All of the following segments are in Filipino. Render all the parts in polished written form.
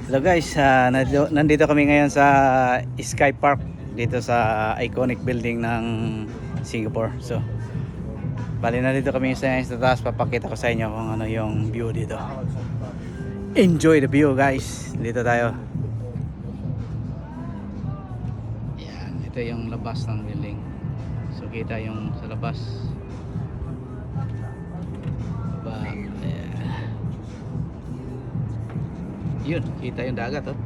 Hello guys, nandito kami ngayon sa Sky Park dito sa iconic building ng Singapore. So, bali nandito kami sa taas, papakita ko sa inyo kung ano yung view dito. Enjoy the view guys. Dito tayo. Yan, ito yung labas ng building. So, kita yung sa labas. Yun, kita yung dagat oh.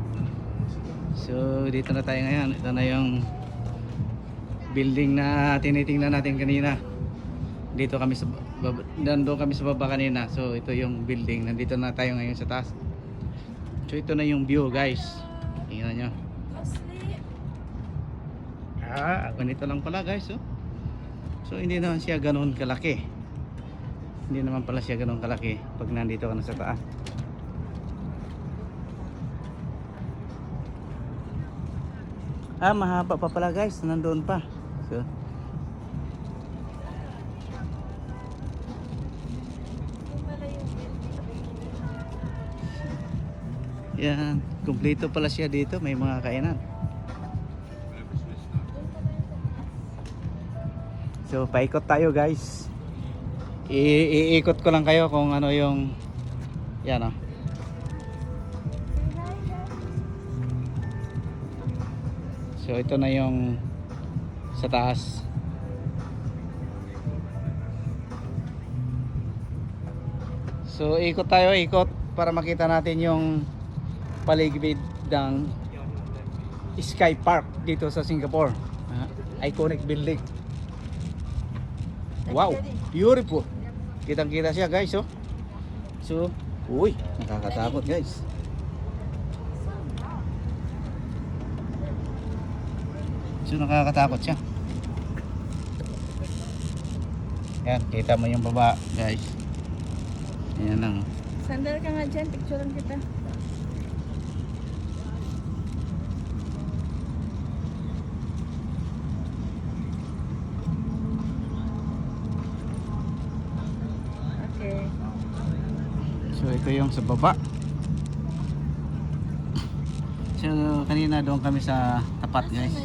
So dito na tayo ngayon. Ito na yung building na tinitingnan natin kanina. Dito kami sa nandun kami sa baba kanina. So ito yung building. Nandito na tayo ngayon sa taas. So ito na yung view guys. Tingnan nyo. Ganito lang pala guys oh. So hindi naman siya ganoon kalaki. Hindi naman pala siya ganoon kalaki pag nandito ka na sa taas. Mahaba pa pala guys, nandoon pa. So, yan, kumpleto pala siya dito, may mga kainan. So, paikot tayo guys. Iikot ko lang kayo kung ano yung yan oh. So ito na yung sa taas. So ikot tayo, ikot para makita natin yung paligid ng Sky Park dito sa Singapore. Iconic building. Wow, beautiful. Kitang-kita siya guys oh. So, uy, nakakatakot guys. So nakakatakot siya. Yan, kita mo yung baba guys. Yan lang. Sandal ka nga dyan, picturean kita. Okay. So ito yung sa baba. So kanina doon kami sa tapat guys.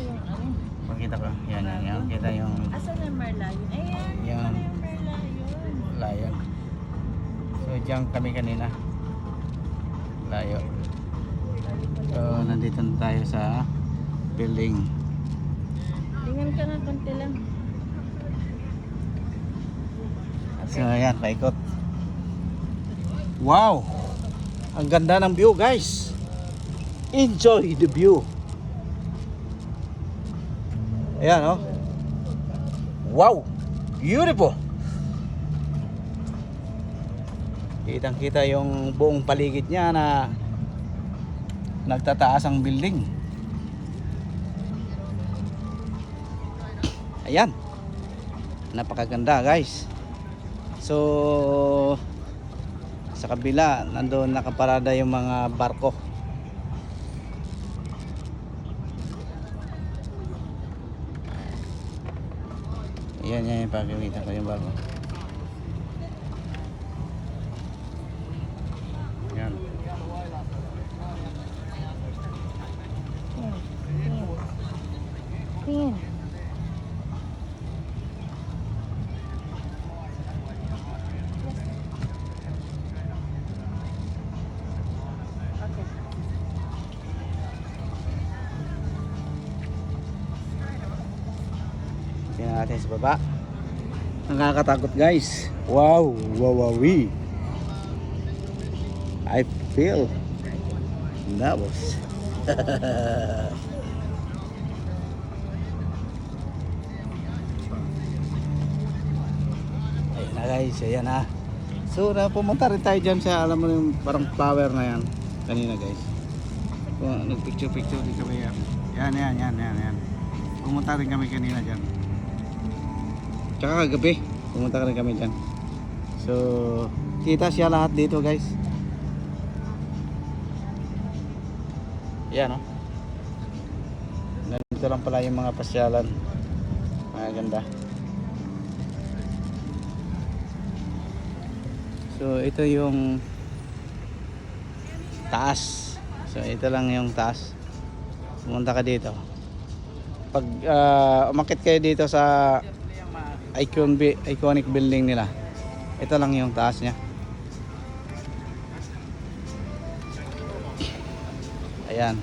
Pakita ko. Yan. Kita yung Asan yung Merlion? Ayan. Yan. Yung Merlion. Lion. So diyan kami kanina. Layo. So nandito na tayo sa building. Tingnan ka nga konti lang. So ayan, paikot. Wow! Ang ganda ng view guys. Enjoy the view. Ayan oh. Wow! Beautiful! Kitang kita yung buong paligid niya na nagtataas ang building. Ayan. Napakaganda guys. So sa kabila nandoon nakaparada yung mga barko. Yan, pakikita ko yung bago. Yan. Tingin. Okay. Tingnan natin sa baba. Nakakatakot guys. Wow, wawawi. I feel nervous. Ayun na guys, ayan na. So pumunta rin tayo dyan sa, alam mo yung parang flower na yan kanina guys. Nagpicture din kami yan. Yan. Pumunta rin kami kanina dyan. Tsaka kagabi pumunta rin kami dyan. So kita siya lahat dito guys. Yan oh. Nandito lang pala yung mga pasyalan. Maganda. So ito yung taas. So ito lang yung taas. Pumunta ka dito. Pag umakyat kayo dito sa iconic building nila, ito lang yung taas niya. Ayan.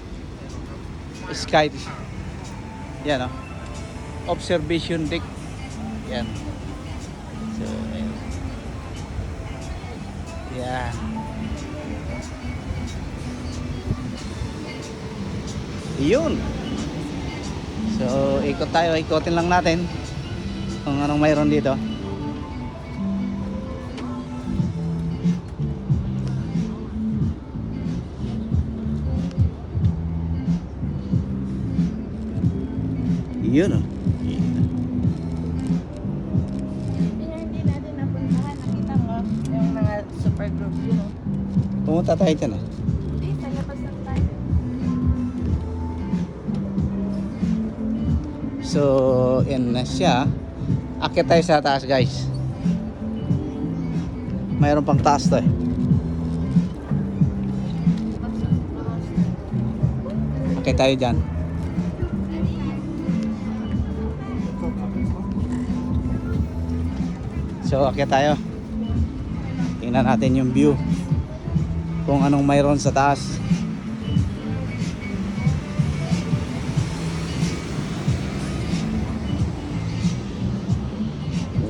Sky. Yan oh. Observation deck. Yan. So, ayan. Yan. Yun. So, ikot tayo. Ikotin lang natin kung anong mayroon dito. Yun oh. Hindi natin napuntahan. Nakita mo yung mga super group yun. Oh. Pumunta tayo dyan ah. Hindi, sa labas lang tayo. So, yan na siya. Akit tayo sa taas guys. Mayroon pang taas to eh. Akit tayo dyan. So, akit tayo. Tingnan natin yung view. Kung anong mayroon sa taas.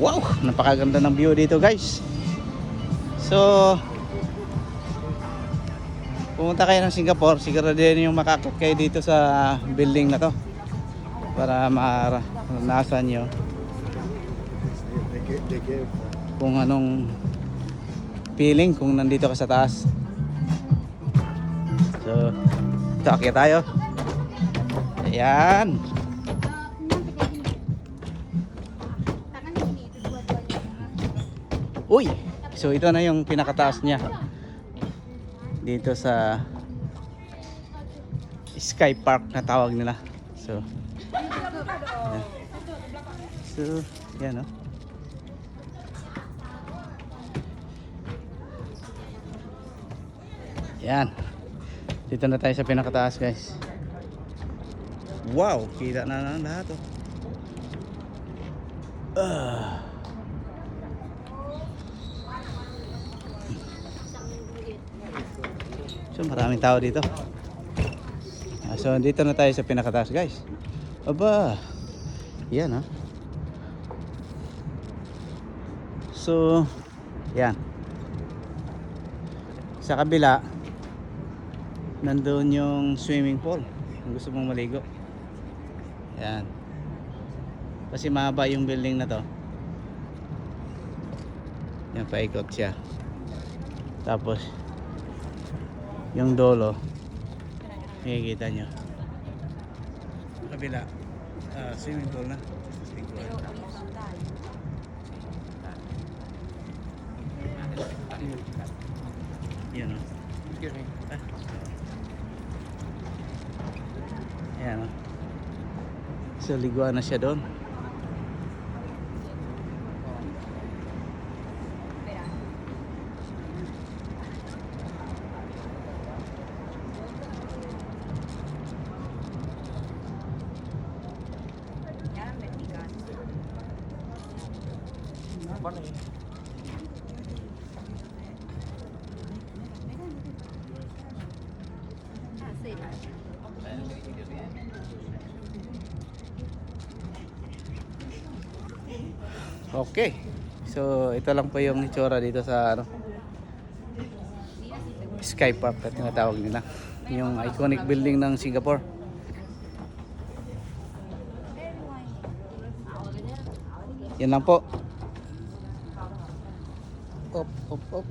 Wow, napakaganda ng view dito guys. So pumunta kayo ng Singapore, siguro din yung makakit kayo dito sa building na to para maranasan nyo kung anong feeling kung nandito ka sa taas. So takya tayo. Ayan. Uy! So ito na yung pinakataas niya dito sa Sky Park na tawag nila. So yan. So yan o. Yan. Dito na tayo sa pinakataas guys. Wow! Kita na ng lahat o. So maraming tao dito. So dito na tayo sa pinakataas guys. Aba. Yan ha. So yan. Sa kabila nandoon yung swimming pool kung gusto mong maligo. Yan. Kasi mahaba yung building na to. Yan, paikot siya. Tapos yung dolo makikita nyo kabila swimming pool na. Yan o. Yan o. So liguan na siya doon. Okay. So ito lang po yung itsura dito sa ano, Sky Park at tinatawag nila. Yung iconic building ng Singapore. Yan lang po. Op, op, op.